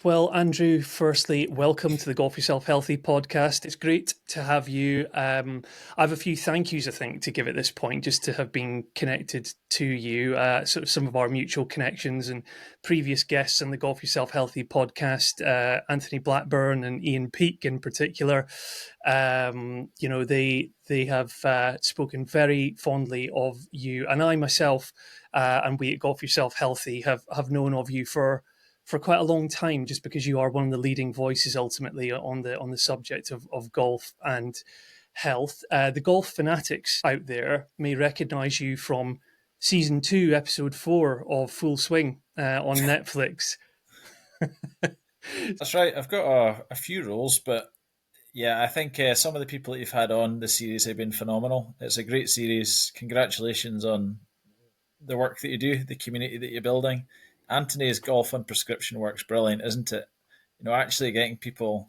Well, Andrew, firstly, welcome to the Golf Yourself Healthy podcast. It's great to have you. I have a few thank yous, I think, to give at this point, just to have been connected to you. Sort of some of our mutual connections and previous guests on the Golf Yourself Healthy podcast, Anthony Blackburn and Ian Peake in particular. They have spoken very fondly of you, and I myself, and we at Golf Yourself Healthy have known of you for quite a long time, just because you are one of the leading voices ultimately on the subject of golf and health. The golf fanatics out there may recognise you from season 2, episode 4 of Full Swing on Netflix. That's right. I've got a few roles, but yeah, I think some of the people that you've had on the series have been phenomenal. It's a great series. Congratulations on the work that you do, the community that you're building. Anthony's golf on prescription works brilliant, isn't it? Actually getting people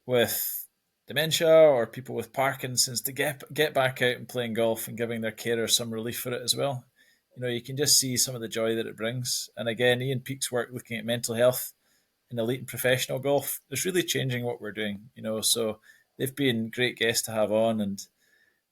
with dementia or people with Parkinson's to get back out and playing golf and giving their carers some relief for it as well. You can just see some of the joy that it brings. And again, Ian Peake's work looking at mental health in elite and professional golf is really changing what we're doing. So they've been great guests to have on. And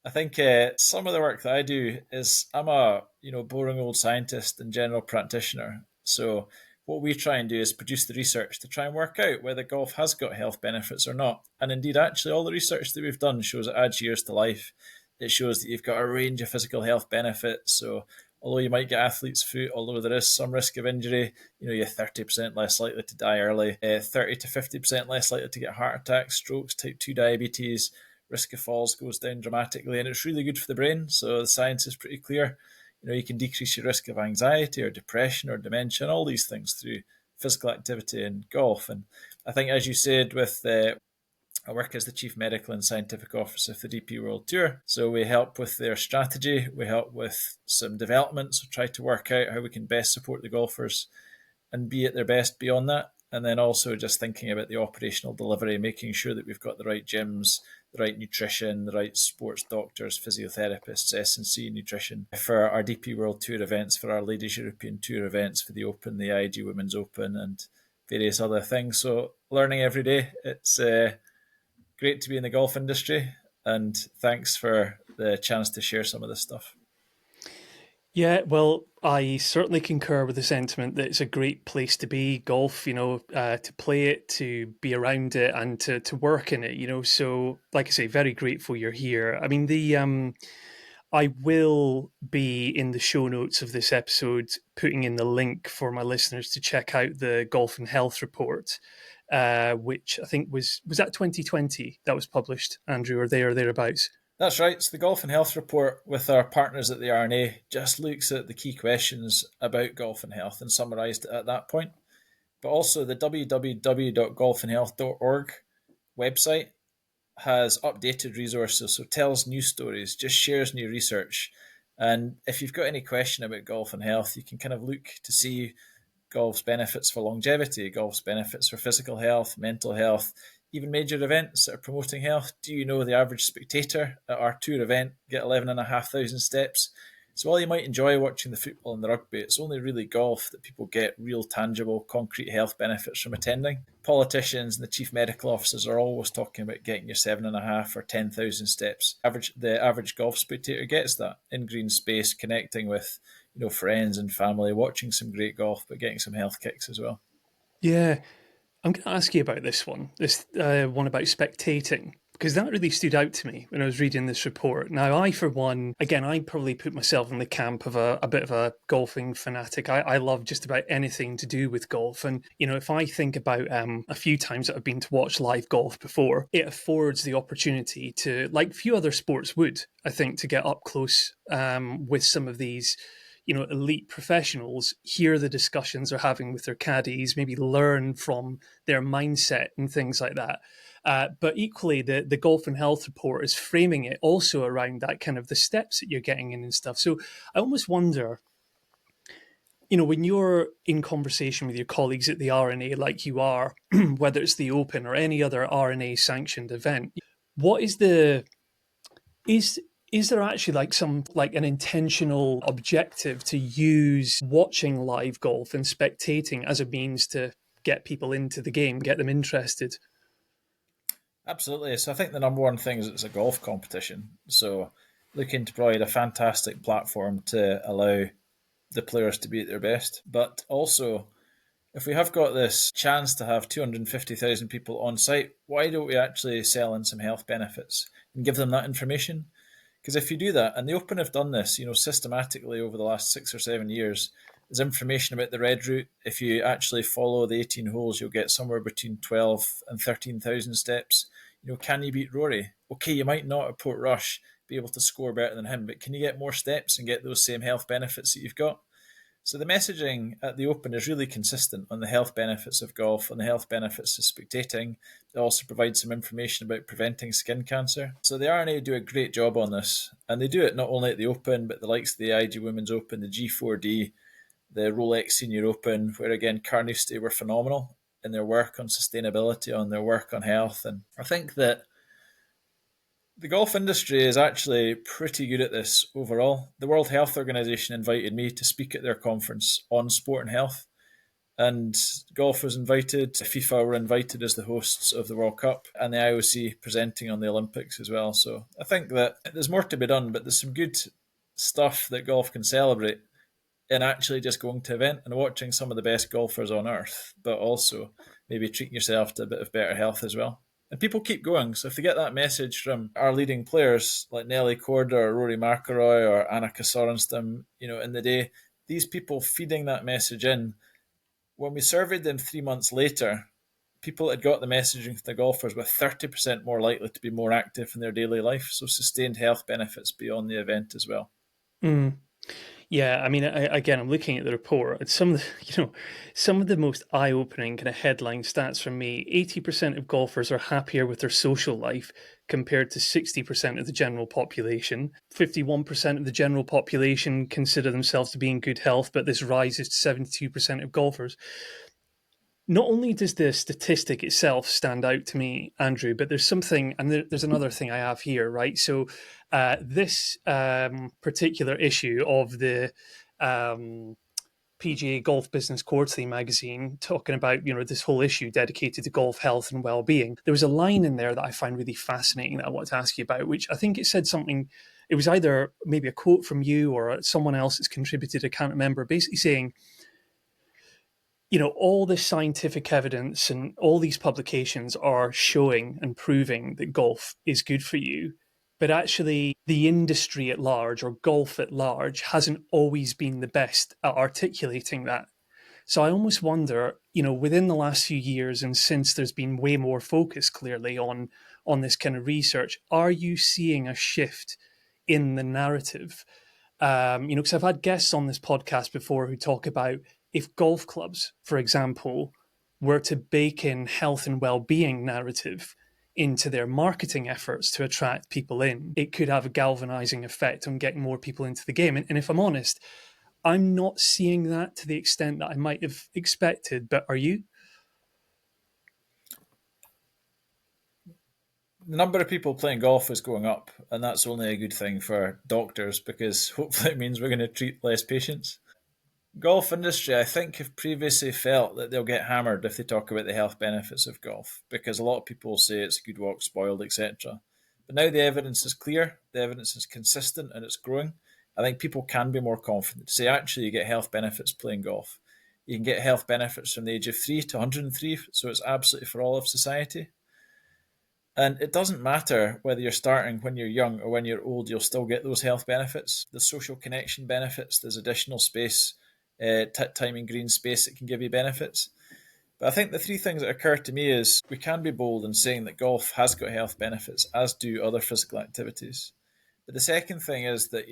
I think some of the work that I do is I'm a boring old scientist and general practitioner. So what we try and do is produce the research to try and work out whether golf has got health benefits or not. And indeed, actually, all the research that we've done shows it adds years to life. It shows that you've got a range of physical health benefits. So although you might get athlete's foot, although there is some risk of injury, you're 30% less likely to die early, 30 to 50% less likely to get heart attacks, strokes, type 2 diabetes, risk of falls goes down dramatically, and it's really good for the brain. So the science is pretty clear. You can decrease your risk of anxiety or depression or dementia and all these things through physical activity and golf. And I think, as you said, with I work as the Chief Medical and Scientific Officer of the DP World Tour. So we help with their strategy, we help with some developments, we try to work out how we can best support the golfers and be at their best beyond that. And then also just thinking about the operational delivery, making sure that we've got the right gyms, the right nutrition, the right sports doctors, physiotherapists, S&C nutrition for our DP World Tour events, for our Ladies European Tour events, for the Open, the IG Women's Open, and various other things. So learning every day. It's great to be in the golf industry, and thanks for the chance to share some of this stuff. Yeah, well, I certainly concur with the sentiment that it's a great place to be, golf, to play it, to be around it, and to work in it. So, like I say, very grateful you're here. I mean, I will be in the show notes of this episode, putting in the link for my listeners to check out the Golf and Health Report, which I think was that 2020 that was published, Andrew, or there or thereabouts. That's right. So the Golf and Health Report with our partners at the RNA just looks at the key questions about golf and health and summarised it at that point. But also the www.golfandhealth.org website has updated resources, so tells news stories, just shares new research. And if you've got any question about golf and health, you can kind of look to see golf's benefits for longevity, golf's benefits for physical health, mental health, even major events that are promoting health. Do you know the average spectator at our tour event get 11,500 steps? So while you might enjoy watching the football and the rugby, it's only really golf that people get real, tangible, concrete health benefits from attending. Politicians and the chief medical officers are always talking about getting your 7,500 or 10,000 steps. The average golf spectator gets that in green space, connecting with friends and family, watching some great golf, but getting some health kicks as well. Yeah, I'm going to ask you about this one about spectating, because that really stood out to me when I was reading this report. Now, I, for one, again, I probably put myself in the camp of a bit of a golfing fanatic. I love just about anything to do with golf. And, if I think about a few times that I've been to watch live golf before, it affords the opportunity to, like few other sports would, I think, to get up close with some of these elite professionals, hear the discussions they're having with their caddies, maybe learn from their mindset and things like that. But equally, the Golf and Health Report is framing it also around that kind of the steps that you're getting in and stuff. So I almost wonder, when you're in conversation with your colleagues at the RNA, like you are, whether it's the Open or any other RNA sanctioned event, what is is there actually an intentional objective to use watching live golf and spectating as a means to get people into the game, get them interested. Absolutely. So I think the number one thing is it's a golf competition. So looking to provide a fantastic platform to allow the players to be at their best. But also, if we have got this chance to have 250,000 people on site, why don't we actually sell in some health benefits and give them that information? Because if you do that, and the Open have done this, systematically over the last 6 or 7 years, there's information about the red route. If you actually follow the 18 holes, you'll get somewhere between 12 and 13,000 steps. Can you beat Rory? Okay, you might not at Portrush be able to score better than him, but can you get more steps and get those same health benefits that you've got? So the messaging at the Open is really consistent on the health benefits of golf, on the health benefits of spectating. They also provide some information about preventing skin cancer. So the R&A do a great job on this, and they do it not only at the Open, but the likes of the IG Women's Open, the G4D, the Rolex Senior Open, where again Carnoustie were phenomenal in their work on sustainability, on their work on health. And I think that the golf industry is actually pretty good at this overall. The World Health Organization invited me to speak at their conference on sport and health, and golf was invited. FIFA were invited as the hosts of the World Cup, and the IOC presenting on the Olympics as well. So I think that there's more to be done, but there's some good stuff that golf can celebrate in actually just going to event and watching some of the best golfers on earth, but also maybe treating yourself to a bit of better health as well. And people keep going. So if they get that message from our leading players like Nelly Korda or Rory McIlroy or Annika Sorenstam, in the day, these people feeding that message in, when we surveyed them 3 months later, people had got the messaging from the golfers were 30% more likely to be more active in their daily life. So sustained health benefits beyond the event as well. Mm. Yeah, I mean, again, I'm looking at the report. And some of the, some of the most eye-opening kind of headline stats from me. 80% of golfers are happier with their social life compared to 60% of the general population. 51% of the general population consider themselves to be in good health, but this rises to 72% of golfers. Not only does the statistic itself stand out to me, Andrew, but there's something, and there's another thing I have here, right? So, this particular issue of the PGA Golf Business Quarterly magazine, talking about this whole issue dedicated to golf health and well-being, there was a line in there that I find really fascinating that I want to ask you about, which I think it said something. It was either maybe a quote from you or someone else that's contributed. I can't remember. Basically saying, all this scientific evidence and all these publications are showing and proving that golf is good for you. But actually, the industry at large or golf at large hasn't always been the best at articulating that. So I almost wonder, within the last few years and since there's been way more focus clearly on this kind of research, are you seeing a shift in the narrative? Because I've had guests on this podcast before who talk about if golf clubs, for example, were to bake in health and well-being narrative into their marketing efforts to attract people in, it could have a galvanizing effect on getting more people into the game. And if I'm honest, I'm not seeing that to the extent that I might have expected. But are you? The number of people playing golf is going up, and that's only a good thing for doctors because hopefully it means we're going to treat less patients. Golf industry, I think, have previously felt that they'll get hammered if they talk about the health benefits of golf because a lot of people say it's a good walk, spoiled, etc. But now the evidence is clear, the evidence is consistent, and it's growing. I think people can be more confident to say, actually, you get health benefits playing golf. You can get health benefits from the age of 3 to 103, so it's absolutely for all of society. And it doesn't matter whether you're starting when you're young or when you're old, you'll still get those health benefits. The social connection benefits, there's additional space, time in green space that can give you benefits. But I think the three things that occur to me is we can be bold in saying that golf has got health benefits, as do other physical activities. But the second thing is that,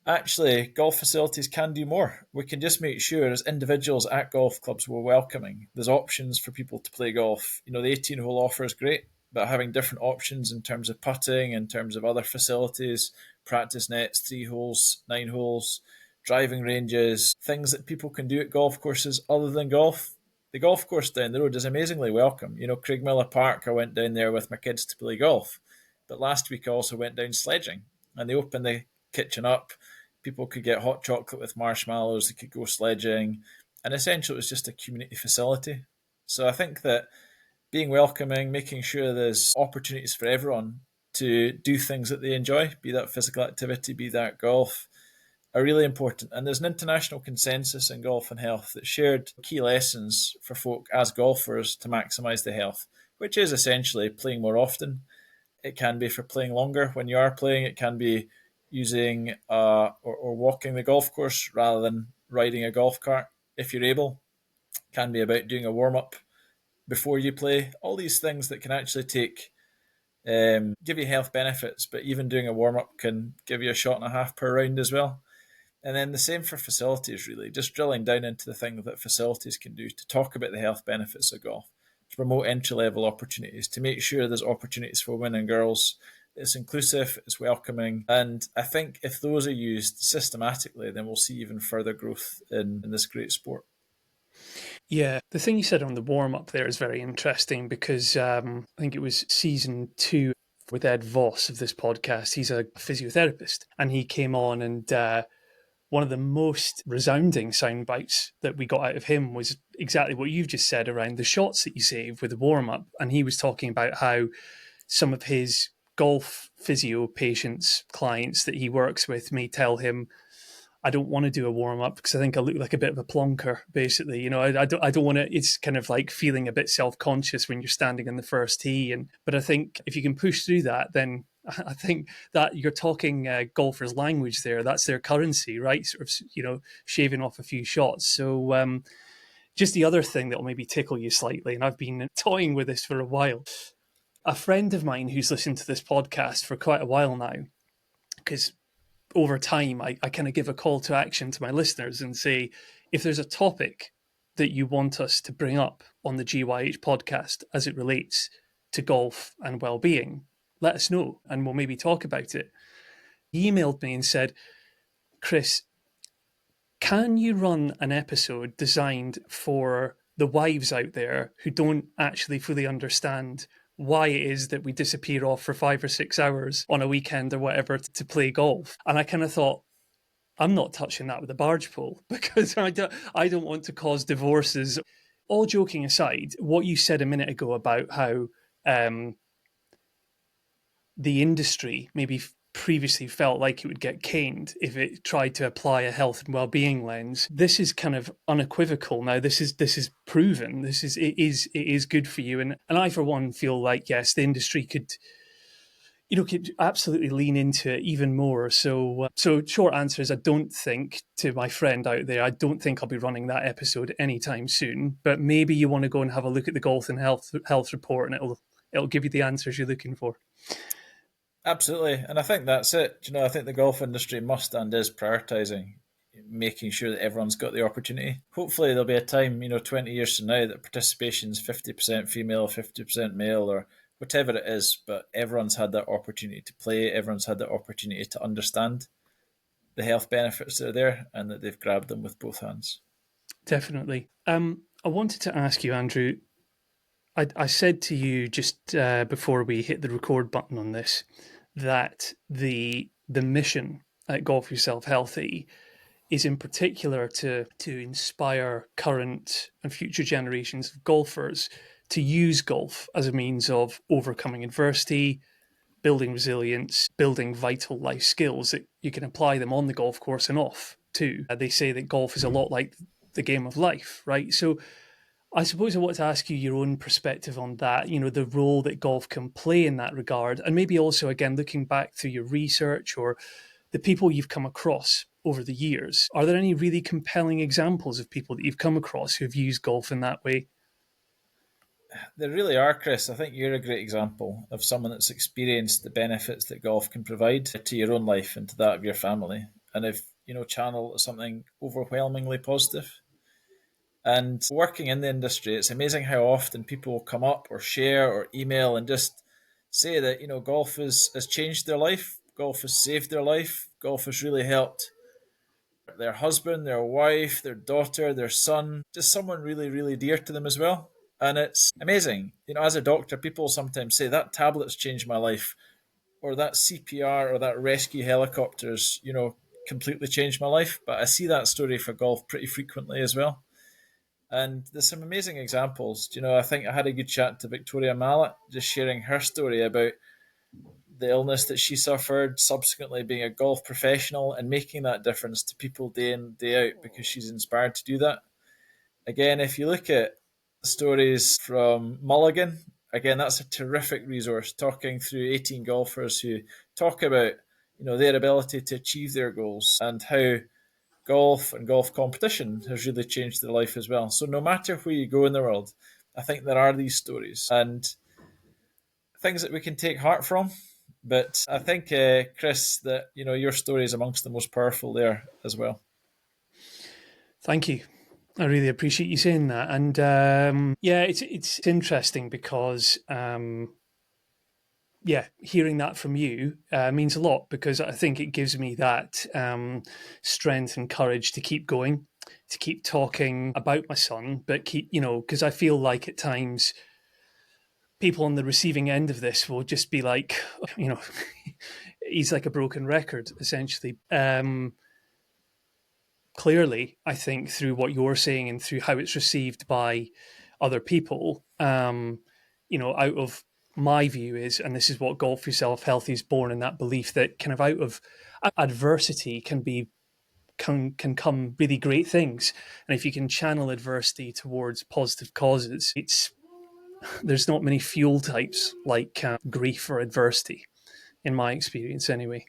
actually, golf facilities can do more. We can just make sure as individuals at golf clubs we're welcoming. There's options for people to play golf. The 18-hole offer is great, but having different options in terms of putting, in terms of other facilities, practice nets, 3 holes, 9 holes, driving ranges, things that people can do at golf courses other than golf. The golf course down the road is amazingly welcome. Craig Miller Park, I went down there with my kids to play golf. But last week I also went down sledging, and they opened the kitchen up. People could get hot chocolate with marshmallows, they could go sledging, and essentially it was just a community facility. So I think that being welcoming, making sure there's opportunities for everyone to do things that they enjoy, be that physical activity, be that golf, are really important. And there's an international consensus in golf and health that shared key lessons for folk as golfers to maximise the health, which is essentially playing more often. It can be for playing longer when you are playing. It can be using or walking the golf course rather than riding a golf cart if you're able. It can be about doing a warm up before you play. All these things that can actually give you health benefits, but even doing a warm up can give you a shot and a half per round as well. And then the same for facilities, really, just drilling down into the things that facilities can do to talk about the health benefits of golf, to promote entry level opportunities, to make sure there's opportunities for women and girls. It's inclusive, it's welcoming. And I think if those are used systematically, then we'll see even further growth in this great sport. Yeah, the thing you said on the warm up there is very interesting because I think it was season 2 with Ed Voss of this podcast. He's a physiotherapist, and he came on, and one of the most resounding sound bites that we got out of him was exactly what you've just said around the shots that you save with the warm up. And he was talking about how some of his golf physio patients, clients that he works with, may tell him, I don't want to do a warm up because I think I look like a bit of a plonker, basically. You know, I don't want to. It's kind of like feeling a bit self conscious when you're standing in the first tee. But I think if you can push through that, then I think that you're talking golfers' language there. That's their currency, right? Sort of, shaving off a few shots. So just the other thing that will maybe tickle you slightly, and I've been toying with this for a while. A friend of mine who's listened to this podcast for quite a while now, because over time, I kind of give a call to action to my listeners and say, if there's a topic that you want us to bring up on the GYH podcast as it relates to golf and well-being, let us know and we'll maybe talk about it. He emailed me and said, Chris, can you run an episode designed for the wives out there who don't actually fully understand why it is that we disappear off for 5 or 6 hours on a weekend or whatever to play golf? And I kind of thought, I'm not touching that with a barge pole because I don't want to cause divorces. All joking aside, what you said a minute ago about how um, the industry maybe previously felt like it would get caned if it tried to apply a health and well-being lens. This is kind of unequivocal now. This is proven. It is good for you, and I for one feel like yes, the industry could absolutely lean into it even more. So short answer is I don't think, to my friend out there, I don't think I'll be running that episode anytime soon. But maybe you want to go and have a look at the Golf and Health report, and it'll give you the answers you're looking for. Absolutely. And I think that's it. I think the golf industry must and is prioritising making sure that everyone's got the opportunity. Hopefully there'll be a time, 20 years from now that participation's 50% female, 50% male, or whatever it is, but everyone's had that opportunity to play, everyone's had that opportunity to understand the health benefits that are there and that they've grabbed them with both hands. Definitely. I wanted to ask you, Andrew. I said to you just before we hit the record button on this that the mission at Golf Yourself Healthy is in particular to inspire current and future generations of golfers to use golf as a means of overcoming adversity, building resilience, building vital life skills that you can apply them on the golf course and off too. They say that golf is a lot like the game of life, right? So I suppose I want to ask you your own perspective on that, the role that golf can play in that regard. And maybe also, again, looking back through your research or the people you've come across over the years, are there any really compelling examples of people that you've come across who've used golf in that way? There really are, Chris. I think you're a great example of someone that's experienced the benefits that golf can provide to your own life and to that of your family. And if, channel something overwhelmingly positive. And working in the industry, it's amazing how often people will come up or share or email and just say that, golf has changed their life, golf has saved their life, golf has really helped their husband, their wife, their daughter, their son, just someone really, really dear to them as well. And it's amazing. As a doctor, people sometimes say that tablet's changed my life, or that CPR or that rescue helicopters, completely changed my life. But I see that story for golf pretty frequently as well. And there's some amazing examples. I think I had a good chat to Victoria Mallet, just sharing her story about the illness that she suffered, subsequently being a golf professional and making that difference to people day in, day out because she's inspired to do that. Again, if you look at stories from Mulligan, again, that's a terrific resource talking through 18 golfers who talk about their ability to achieve their goals and how golf and golf competition has really changed their life as well. So no matter where you go in the world, I think there are these stories and things that we can take heart from. But I think, Chris, that your story is amongst the most powerful there as well. Thank you. I really appreciate you saying that. And yeah, it's interesting because yeah, hearing that from you means a lot because I think it gives me that strength and courage to keep going, to keep talking about my son, but keep, because I feel like at times people on the receiving end of this will just be like, you know, he's like a broken record, essentially. Clearly, I think through what you're saying and through how it's received by other people, out of my view is, and this is what Golf Yourself Healthy is born in that belief that kind of out of adversity can come really great things, and if you can channel adversity towards positive causes, there's not many fuel types like grief or adversity, in my experience, anyway.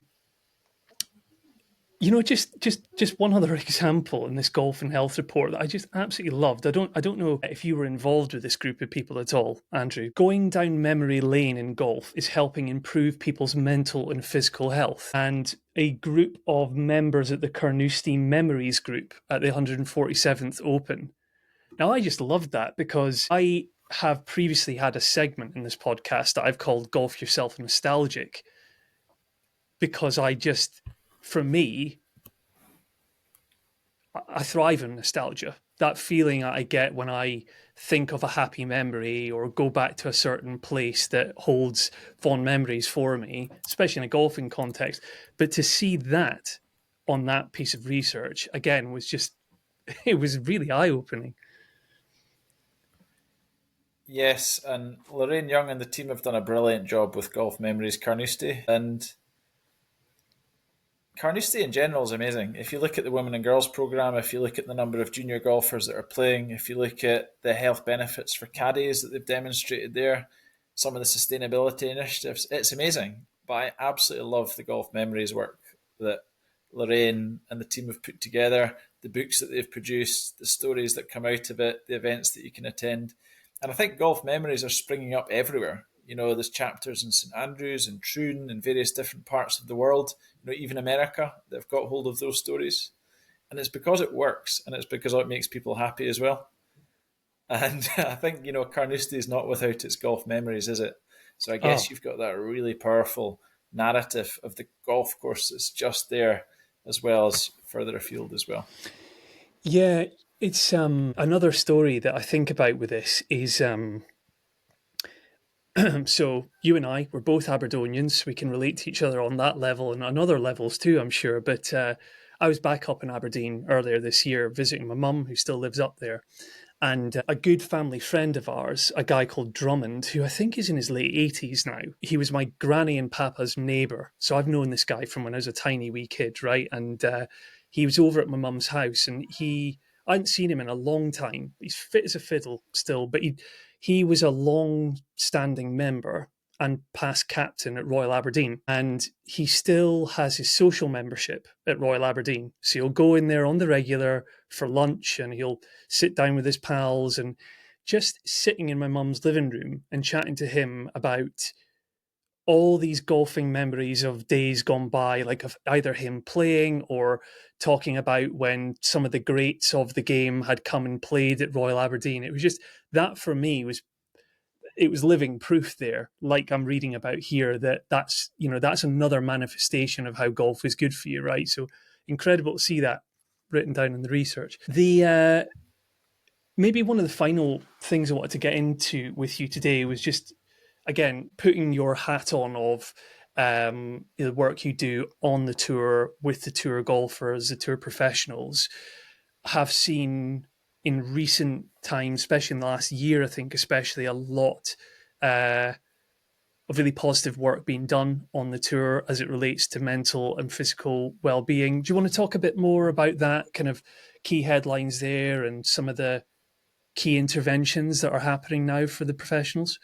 Just one other example in this golf and health report that I just absolutely loved. I don't know if you were involved with this group of people at all, Andrew. Going down memory lane in golf is helping improve people's mental and physical health. And a group of members at the Carnoustie Memories group at the 147th Open. Now I just loved that because I have previously had a segment in this podcast that I've called Golf Yourself Nostalgic because for me, I thrive in nostalgia. That feeling I get when I think of a happy memory or go back to a certain place that holds fond memories for me, especially in a golfing context. But to see that on that piece of research again it was really eye opening. Yes, and Lorraine Young and the team have done a brilliant job with Golf Memories Carnoustie. And Carnoustie in general is amazing. If you look at the women and girls program, if you look at the number of junior golfers that are playing, if you look at the health benefits for caddies that they've demonstrated there, some of the sustainability initiatives, it's amazing. But I absolutely love the Golf Memories work that Lorraine and the team have put together, the books that they've produced, the stories that come out of it, the events that you can attend. And I think Golf Memories are springing up everywhere. There's chapters in St Andrews and Troon and various different parts of the world, even America, that have got hold of those stories. And it's because it works and it's because it makes people happy as well. And I think, Carnoustie is not without its golf memories, is it? So I guess Oh, you've got that really powerful narrative of the golf course that's just there as well as further afield as well. yeah. It's another story that I think about with this is so you and I, we're both Aberdonians. We can relate to each other on that level and on other levels too, I'm sure. But I was back up in Aberdeen earlier this year visiting my mum, who still lives up there. And a good family friend of ours, a guy called Drummond, who I think is in his late 80s now, he was my granny and papa's neighbour. So I've known this guy from when I was a tiny wee kid, right? And he was over at my mum's house and I hadn't seen him in a long time. He's fit as a fiddle still, but he was a long standing member and past captain at Royal Aberdeen. And he still has his social membership at Royal Aberdeen. So he'll go in there on the regular for lunch and he'll sit down with his pals, and just sitting in my mum's living room and chatting to him about all these golfing memories of days gone by, like of either him playing or talking about when some of the greats of the game had come and played at Royal Aberdeen. It was just that for me was it was living proof there, like I'm reading about here, that's another manifestation of how golf is good for you, right? So incredible to see that written down in the research. The maybe one of the final things I wanted to get into with you today was just again putting your hat on of the work you do on the tour with the tour golfers, the tour professionals have seen. in recent times, especially in the last year, I think, especially a lot uh, of really positive work being done on the tour as it relates to mental and physical well-being. Do you want to talk a bit more about that, kind of key headlines there and some of the key interventions that are happening now for the professionals?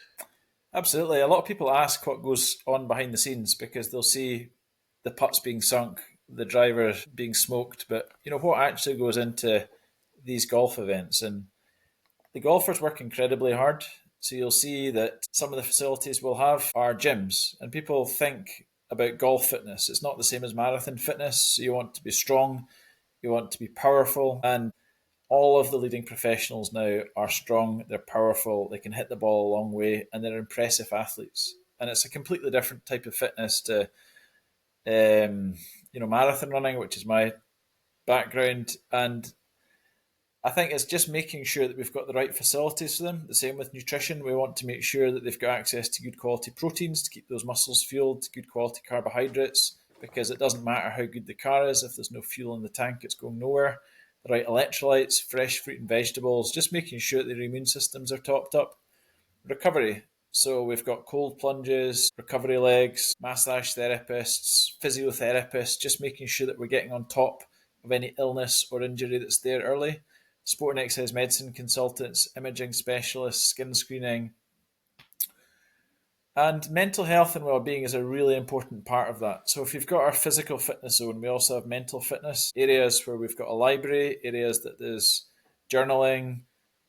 Absolutely. A lot of people ask what goes on behind the scenes because they'll see the putts being sunk, the driver being smoked, but what actually goes into these golf events? And the golfers work incredibly hard. So you'll see that some of the facilities we'll have are gyms, and people think about golf fitness. It's not the same as marathon fitness. So you want to be strong, you want to be powerful, and all of the leading professionals now are strong, they're powerful, they can hit the ball a long way, and they're impressive athletes. And it's a completely different type of fitness to, marathon running, which is my background. And I think it's just making sure that we've got the right facilities for them. The same with nutrition. We want to make sure that they've got access to good quality proteins to keep those muscles fueled, good quality carbohydrates, because it doesn't matter how good the car is. If there's no fuel in the tank, it's going nowhere. The right electrolytes, fresh fruit and vegetables, just making sure that their immune systems are topped up. Recovery. So we've got cold plunges, recovery legs, massage therapists, physiotherapists, just making sure that we're getting on top of any illness or injury that's there early. Sport and exercise medicine consultants, imaging specialists, skin screening. And mental health and well-being is a really important part of that. So if you've got our physical fitness zone, we also have mental fitness areas where we've got a library, areas that there's journaling,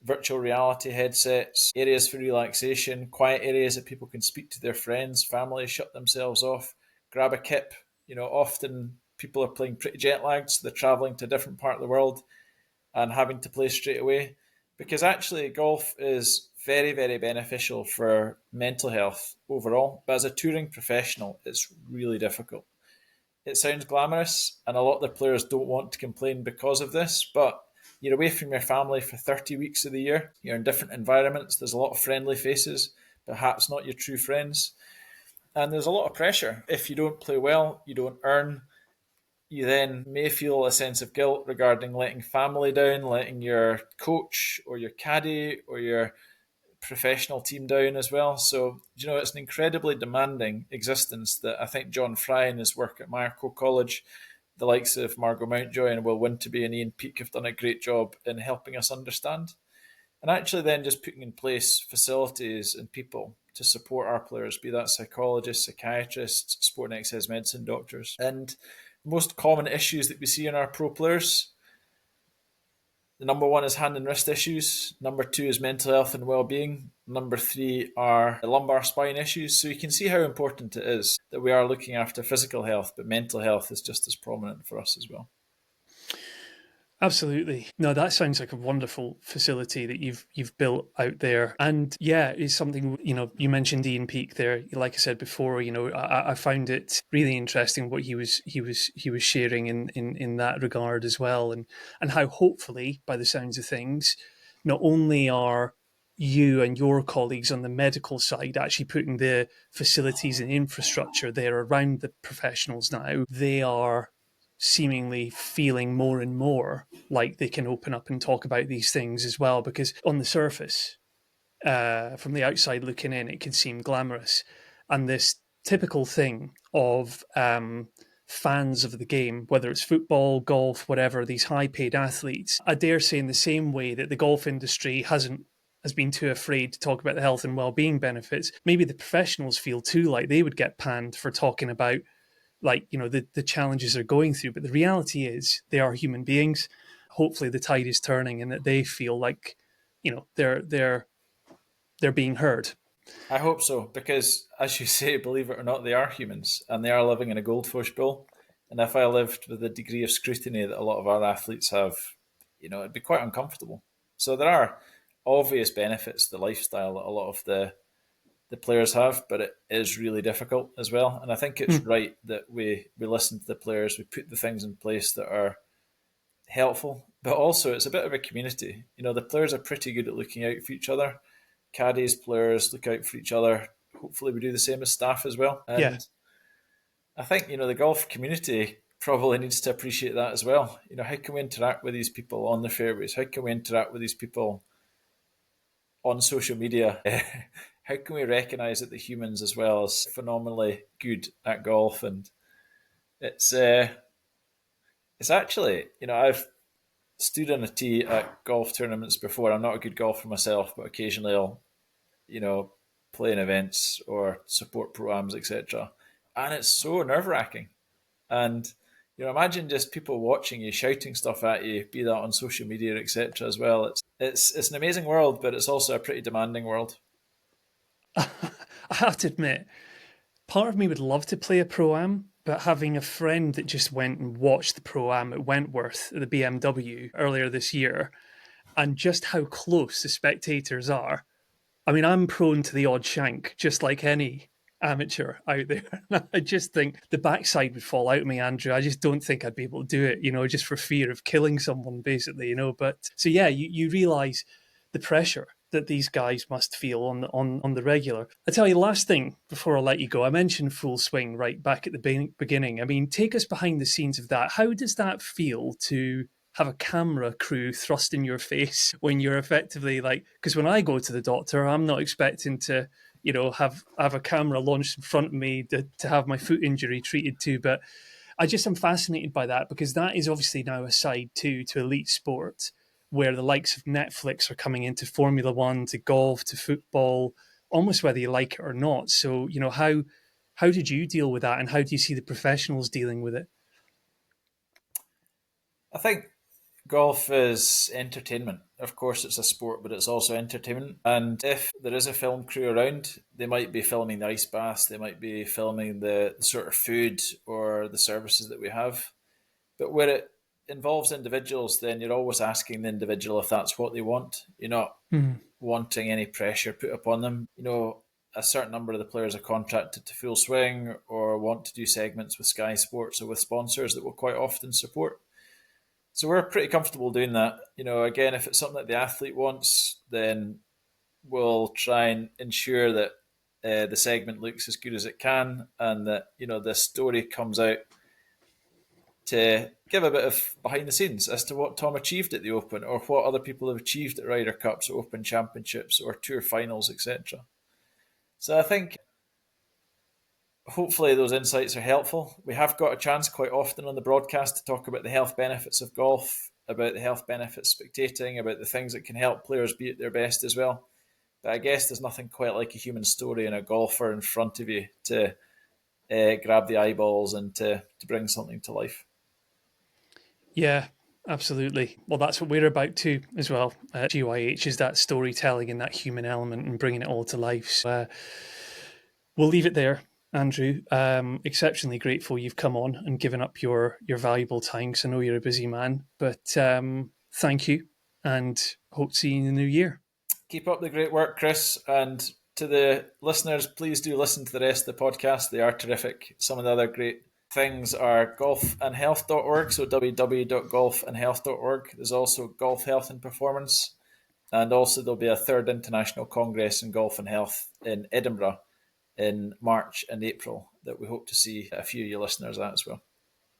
virtual reality headsets, areas for relaxation, quiet areas that people can speak to their friends, family, shut themselves off, grab a kip. Often people are playing pretty jet lagged, so they're traveling to a different part of the world and having to play straight away. Because actually, golf is very, very beneficial for mental health overall. But as a touring professional, it's really difficult. It sounds glamorous, and a lot of the players don't want to complain because of this, but you're away from your family for 30 weeks of the year. You're in different environments. There's a lot of friendly faces, perhaps not your true friends. And there's a lot of pressure. If you don't play well, you don't earn, you then may feel a sense of guilt regarding letting family down, letting your coach or your caddy or your professional team down as well. So, it's an incredibly demanding existence that I think John Fry and his work at Meyerco College, the likes of Margot Mountjoy and Will Winterby and Ian Peake have done a great job in helping us understand. And actually then just putting in place facilities and people to support our players, be that psychologists, psychiatrists, sport and exercise medicine doctors. And the most common issues that we see in our pro players, the number one is hand and wrist issues. Number two is mental health and well-being. Number three are lumbar spine issues. So you can see how important it is that we are looking after physical health, but mental health is just as prominent for us as well. Absolutely. No, that sounds like a wonderful facility that you've built out there. And yeah, it's something, you mentioned Ian Peake there. Like I said before, I found it really interesting what he was sharing in that regard as well. And how hopefully, by the sounds of things, not only are you and your colleagues on the medical side actually putting the facilities and infrastructure there around the professionals now, they are seemingly feeling more and more like they can open up and talk about these things as well. Because on the surface, from the outside looking in, it can seem glamorous. And this typical thing of fans of the game, whether it's football, golf, whatever, these high paid athletes, I dare say, in the same way that the golf industry has been too afraid to talk about the health and well-being benefits, maybe the professionals feel too like they would get panned for talking about the challenges they're going through. But the reality is they are human beings. Hopefully the tide is turning and that they feel like they're being heard. I hope so, because as you say, believe it or not, they are humans and they are living in a goldfish bowl. And if I lived with the degree of scrutiny that a lot of our athletes have, it'd be quite uncomfortable. So there are obvious benefits to the lifestyle that a lot of the players have, but it is really difficult as well. And I think it's right that we listen to the players, we put the things in place that are helpful, but also it's a bit of a community. The players are pretty good at looking out for each other. Caddies, players look out for each other. Hopefully, we do the same as staff as well. Yeah. And I think the golf community probably needs to appreciate that as well. How can we interact with these people on the fairways? How can we interact with these people on social media? How can we recognize that the humans as well as phenomenally good at golf? And it's uh, it's actually, I've stood on a tee at golf tournaments before. I'm not a good golfer myself, but occasionally I'll, you know, play in events or support programs, etc. And it's so nerve wracking. And imagine just people watching you, shouting stuff at you, be that on social media, etc. As well. It's an amazing world, but it's also a pretty demanding world. I have to admit, part of me would love to play a pro am, but having a friend that just went and watched the pro am at Wentworth at the BMW earlier this year, and just how close the spectators are. I mean, I'm prone to the odd shank, just like any amateur out there. I just think the backside would fall out of me, Andrew. I just don't think I'd be able to do it, just for fear of killing someone, basically. But so yeah, you realise the pressure that these guys must feel on the regular. I tell you, last thing before I let you go, I mentioned Full Swing right back at the beginning. I mean, take us behind the scenes of that. How does that feel to have a camera crew thrust in your face when you're effectively like? Because when I go to the doctor, I'm not expecting to have a camera launched in front of me to have my foot injury treated to, but I just am fascinated by that because that is obviously now a side to elite sport where the likes of Netflix are coming into Formula One, to golf, to football, almost whether you like it or not. So, how did you deal with that, and how do you see the professionals dealing with it? I think golf is entertainment. Of course, it's a sport, but it's also entertainment. And if there is a film crew around, they might be filming the ice baths, they might be filming the sort of food or the services that we have. But where it involves individuals, then you're always asking the individual if that's what they want. You're not Mm. wanting any pressure put upon them. A certain number of the players are contracted to Full Swing or want to do segments with Sky Sports or with sponsors that will quite often support. So we're pretty comfortable doing that. Again, if it's something that the athlete wants, then we'll try and ensure that the segment looks as good as it can, and that the story comes out to give a bit of behind the scenes as to what Tom achieved at the Open, or what other people have achieved at Ryder Cups, Open Championships, or Tour Finals, etc. So I think hopefully those insights are helpful. We have got a chance quite often on the broadcast to talk about the health benefits of golf, about the health benefits of spectating, about the things that can help players be at their best as well. But I guess there's nothing quite like a human story and a golfer in front of you to grab the eyeballs and to bring something to life. Yeah, absolutely. Well, that's what we're about too, as well. GYH is that storytelling and that human element and bringing it all to life. So, we'll leave it there, Andrew. Exceptionally grateful you've come on and given up your valuable time because I know you're a busy man. But thank you, and hope to see you in the new year. Keep up the great work, Chris. And to the listeners, please do listen to the rest of the podcast. They are terrific. Some of the other great things are golfandhealth.org, so www.golfandhealth.org. There's also Golf Health and Performance. And also, there'll be a third International Congress in Golf and Health in Edinburgh in March and April that we hope to see a few of your listeners at as well.